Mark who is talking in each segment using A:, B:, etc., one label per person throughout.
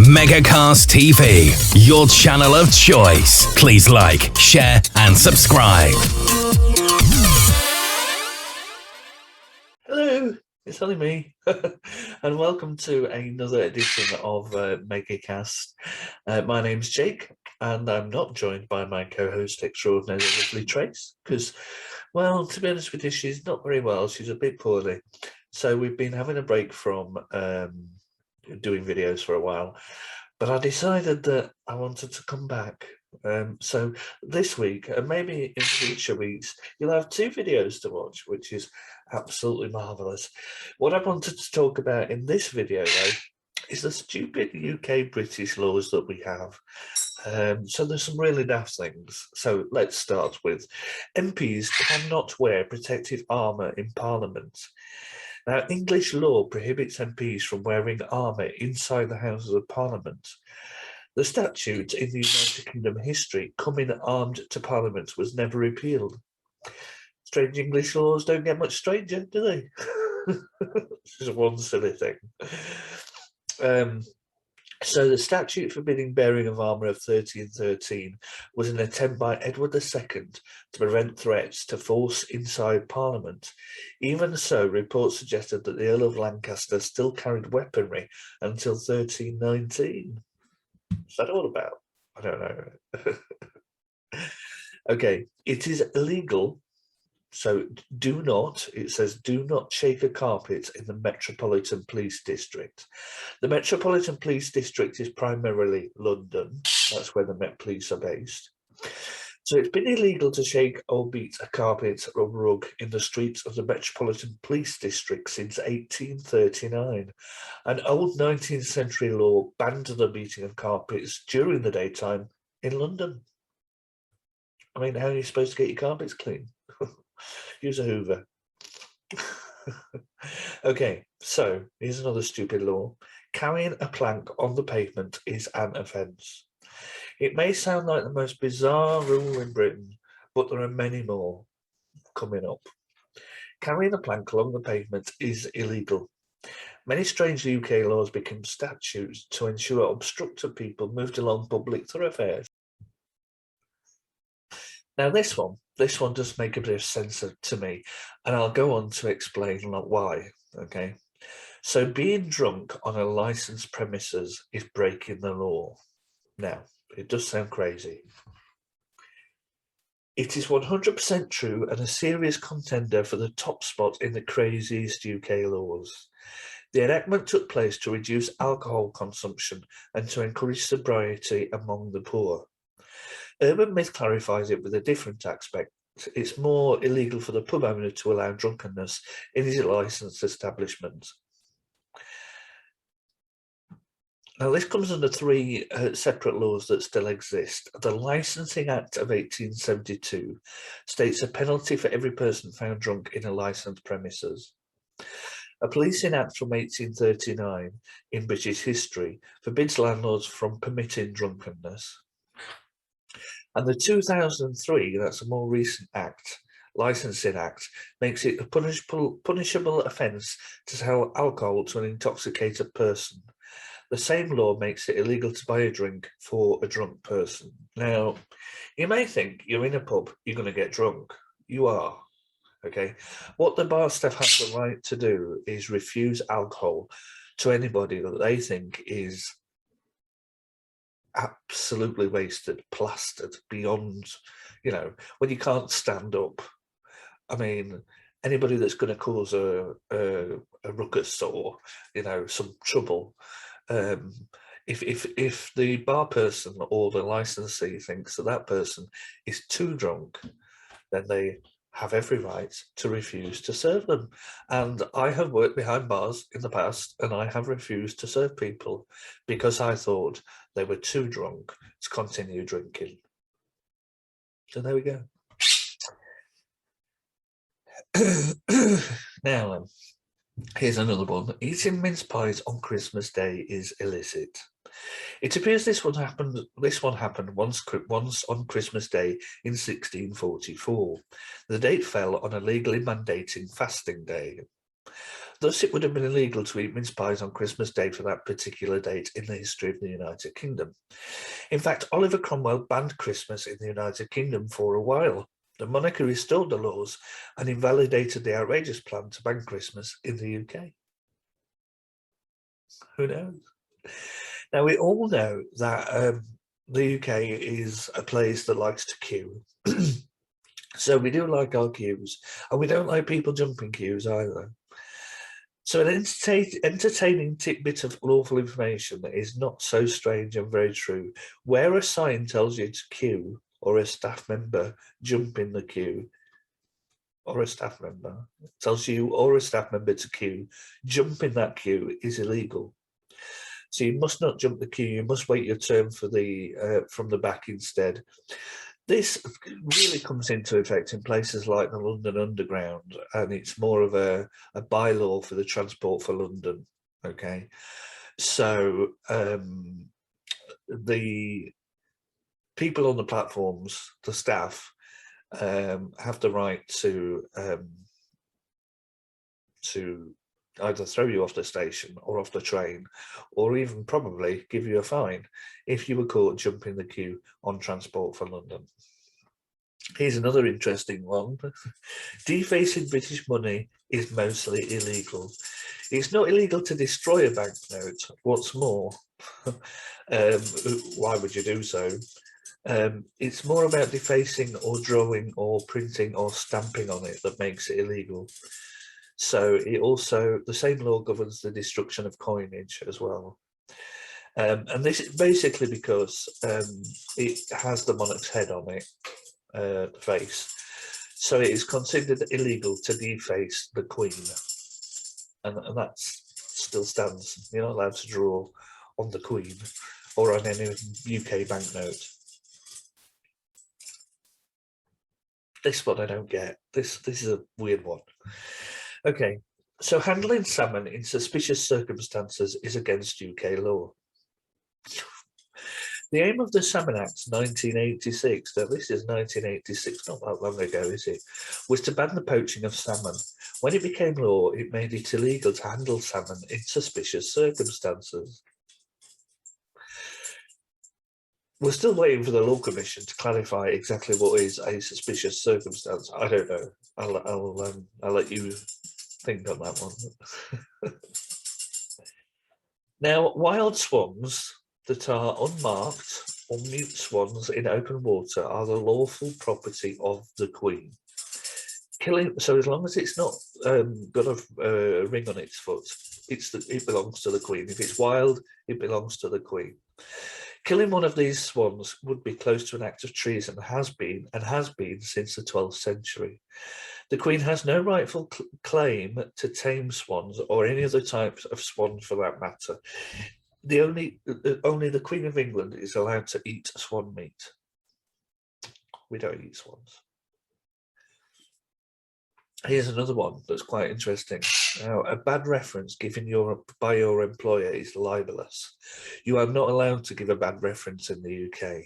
A: Megacast TV, your channel of choice. Please like, share, and subscribe.
B: Hello, it's only me, and welcome to another edition of Megacast. My name's Jake, and I'm not joined by my co-host extraordinary, lovely Trace, because, well, to be honest with you, she's not very well. She's a bit poorly, so we've been having a break from doing videos for a while, but I decided that I wanted to come back. So this week, and maybe in future weeks, you'll have two videos to watch, which is absolutely marvellous. What I wanted to talk about in this video, though, is the stupid UK British laws that we have. So there's some really daft things. So let's start with MPs cannot wear protective armour in Parliament. Now, English law prohibits MPs from wearing armour inside the Houses of Parliament. The statute in the United Kingdom history, coming armed to Parliament, was never repealed. Strange English laws don't get much stranger, do they? This is one silly thing. So the statute forbidding bearing of armour of 1313 was an attempt by Edward II to prevent threats to force inside Parliament. Even so, reports suggested that the Earl of Lancaster still carried weaponry until 1319. What's that all about? I don't know. Okay, it is illegal. So do not, it says, do not shake a carpet in the Metropolitan Police District. The Metropolitan Police District is primarily London. That's where the Met Police are based. So it's been illegal to shake or beat a carpet or rug in the streets of the Metropolitan Police District since 1839. An old 19th century law banned the beating of carpets during the daytime in London. I mean, how are you supposed to get your carpets clean? Use a Hoover. Okay, so here's another stupid law. Carrying a plank on the pavement is an offence. It may sound like the most bizarre rule in Britain, but there are many more coming up. Carrying a plank along the pavement is illegal. Many strange UK laws became statutes to ensure obstructed people moved along public thoroughfares. Now this one does make a bit of sense to me, and I'll go on to explain why, okay? So being drunk on a licensed premises is breaking the law. Now, it does sound crazy. It is 100% true and a serious contender for the top spot in the craziest UK laws. The enactment took place to reduce alcohol consumption and to encourage sobriety among the poor. Urban Myth clarifies it with a different aspect. It's more illegal for the pub owner to allow drunkenness in his licensed establishment. Now, this comes under three separate laws that still exist. The Licensing Act of 1872 states a penalty for every person found drunk in a licensed premises. A Policing Act from 1839 in British history forbids landlords from permitting drunkenness. And the 2003, that's a more recent act, Licensing Act, makes it a punishable offence to sell alcohol to an intoxicated person. The same law makes it illegal to buy a drink for a drunk person. Now, you may think you're in a pub, you're going to get drunk. You are, okay? What the bar staff have the right to do is refuse alcohol to anybody that they think is absolutely wasted, plastered, beyond, when you can't stand up. I mean, anybody that's going to cause a ruckus or, some trouble, if the bar person or the licensee thinks that person is too drunk, then they have every right to refuse to serve them. And I have worked behind bars in the past, and I have refused to serve people because I thought they were too drunk to continue drinking. So there we go. Now, here's another one. Eating mince pies on Christmas Day is illicit. It appears this one happened once on Christmas Day in 1644. The date fell on a legally mandating fasting day. Thus, it would have been illegal to eat mince pies on Christmas Day for that particular date in the history of the United Kingdom. In fact, Oliver Cromwell banned Christmas in the United Kingdom for a while. The monarchy restored the laws and invalidated the outrageous plan to ban Christmas in the UK. Who knows? Now, we all know that the UK is a place that likes to queue. So we do like our queues, and we don't like people jumping queues either. So an entertaining tidbit of lawful information that is not so strange and very true. Where a sign tells you to queue, or a staff member jump in the queue, or a staff member tells you or a staff member to queue, jump in that queue is illegal. So you must not jump the queue, you must wait your turn for the from the back instead. This really comes into effect in places like the London Underground, and it's more of a bylaw for the Transport for London, okay? So the people on the platforms, the staff, have the right to either throw you off the station or off the train, or even probably give you a fine if you were caught jumping the queue on Transport for London. Here's another interesting one. Defacing British money is mostly illegal. It's not illegal to destroy a banknote. What's more, why would you do so? It's more about defacing or drawing or printing or stamping on it that makes it illegal. So it also, the same law governs the destruction of coinage as well. And this is basically because it has the monarch's head on it, the face. So it is considered illegal to deface the Queen. And that still stands. You're not allowed to draw on the Queen or on any UK banknote. This one I don't get. This is a weird one. Okay, so handling salmon in suspicious circumstances is against UK law. The aim of the Salmon Act 1986, now this is 1986, not that long ago, is it, was to ban the poaching of salmon. When it became law, it made it illegal to handle salmon in suspicious circumstances. We're still waiting for the Law Commission to clarify exactly what is a suspicious circumstance. I don't know. I'll let you think on that one. Now, wild swans that are unmarked or mute swans in open water are the lawful property of the Queen. So as long as it's not got a ring on its foot, it belongs to the Queen. If it's wild, it belongs to the Queen. Killing one of these swans would be close to an act of treason, has been since the 12th century. The Queen has no rightful claim to tame swans or any other types of swans for that matter. Only the Queen of England is allowed to eat swan meat. We don't eat swans. Here's another one that's quite interesting. Now, a bad reference given by your employer is libelous. You are not allowed to give a bad reference in the UK.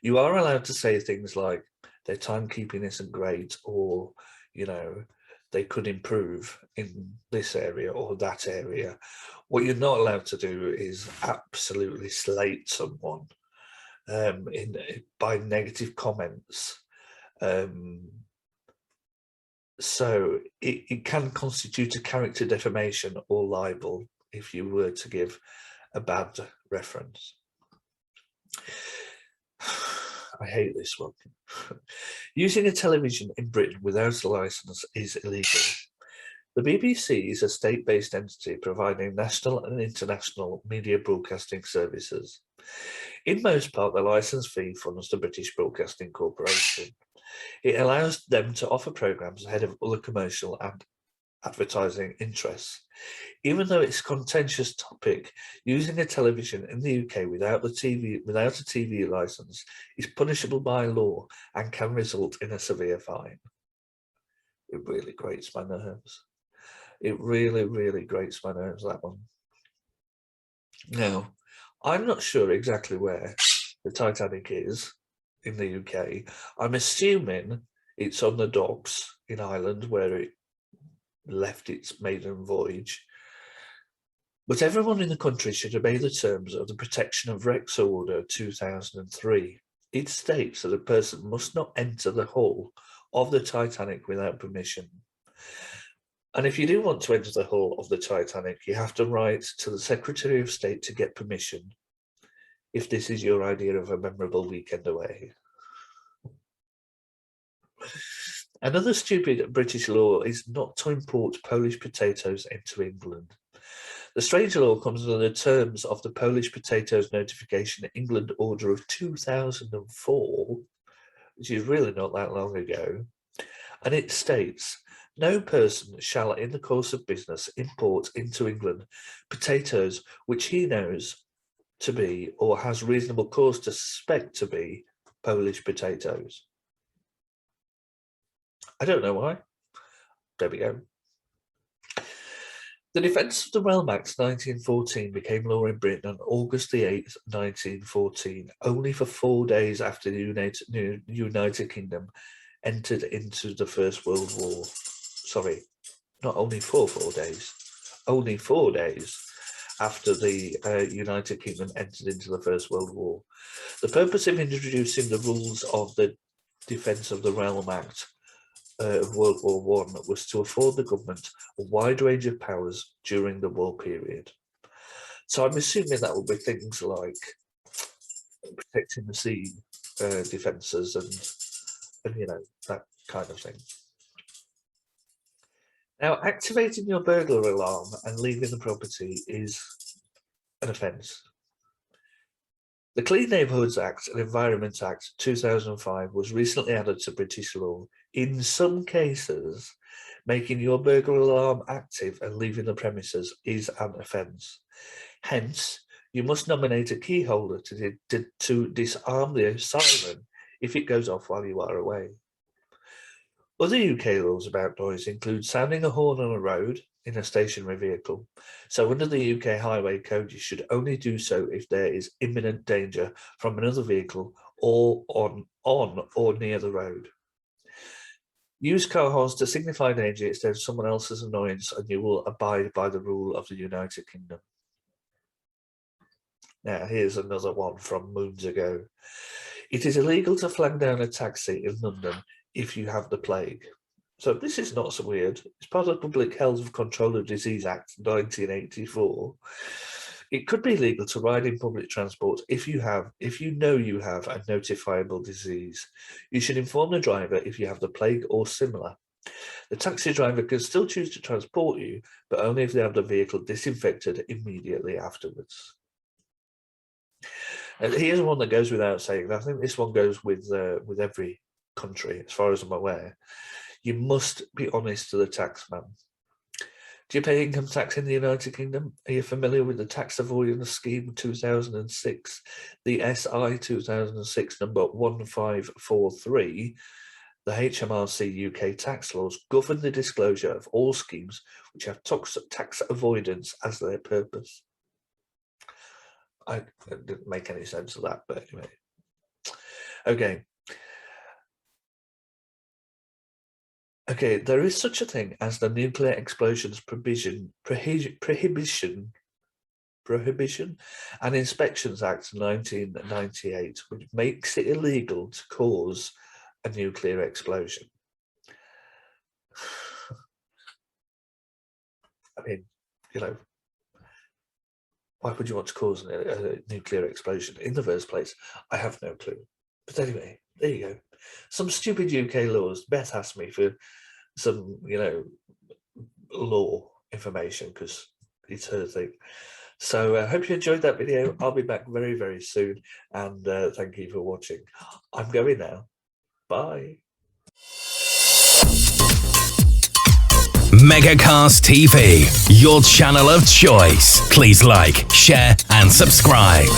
B: You are allowed to say things like their timekeeping isn't great, or, you know, they could improve in this area or that area. What you're not allowed to do is absolutely slate someone by negative comments. So it can constitute a character defamation or libel if you were to give a bad reference. I hate this one. Using a television in Britain without a licence is illegal. The BBC is a state-based entity providing national and international media broadcasting services. In most part, the licence fee funds the British Broadcasting Corporation. It allows them to offer programmes ahead of other commercial and advertising interests. Even though it's a contentious topic, using a television in the UK without a TV licence is punishable by law and can result in a severe fine. It really grates my nerves. It really, really grates my nerves, that one. Now, I'm not sure exactly where the Titanic is in the UK. I'm assuming it's on the docks in Ireland where left its maiden voyage. But everyone in the country should obey the terms of the Protection of Wrecks Order 2003. It states that a person must not enter the hull of the Titanic without permission. And if you do want to enter the hull of the Titanic, you have to write to the Secretary of State to get permission, if this is your idea of a memorable weekend away. Another stupid British law is not to import Polish potatoes into England. The strange law comes under the terms of the Polish Potatoes Notification England Order of 2004, which is really not that long ago, and it states, no person shall in the course of business import into England potatoes which he knows to be or has reasonable cause to suspect to be Polish potatoes. I don't know why. There we go. The Defence of the Realm Act 1914 became law in Britain on August the 8th, 1914, only for 4 days after the United Kingdom entered into the First World War. Sorry, not only for 4 days, only 4 days after the United Kingdom entered into the First World War. The purpose of introducing the rules of the Defence of the Realm Act of World War I was to afford the government a wide range of powers during the war period. So I'm assuming that will be things like protecting the sea defences and you know, that kind of thing. Now, activating your burglar alarm and leaving the property is an offence. The Clean Neighbourhoods Act and Environment Act 2005 was recently added to British law. In some cases, making your burglar alarm active and leaving the premises is an offence. Hence, you must nominate a key holder to disarm the siren if it goes off while you are away. Other UK laws about noise include sounding a horn on a road in a stationary vehicle. So under the UK Highway Code, you should only do so if there is imminent danger from another vehicle or on or near the road. Use car horns to signify danger instead of someone else's annoyance, and you will abide by the rule of the United Kingdom. Now, here's another one from moons ago. It is illegal to flag down a taxi in London if you have the plague. So this is not so weird. It's part of the Public Health Control of Disease Act 1984. It could be legal to ride in public transport if you know you have a notifiable disease. You should inform the driver if you have the plague or similar. The taxi driver can still choose to transport you, but only if they have the vehicle disinfected immediately afterwards. And here's one that goes without saying. I think this one goes with every country, as far as I'm aware. You must be honest to the taxman. Do you pay income tax in the United Kingdom? Are you familiar with the Tax Avoidance Scheme 2006, the SI 2006 number 1543? The HMRC UK tax laws govern the disclosure of all schemes which have tax avoidance as their purpose. I didn't make any sense of that, but anyway. Okay, there is such a thing as the Nuclear Explosions Prohibition and Inspections Act 1998, which makes it illegal to cause a nuclear explosion. I mean, you know, why would you want to cause a nuclear explosion in the first place? I have no clue. But anyway, there you go. Some stupid UK laws. Beth asked me for some, law information because it's her thing. So I hope you enjoyed that video. I'll be back very, very soon. And thank you for watching. I'm going now. Bye.
A: Megacast TV, your channel of choice. Please like, share, and subscribe.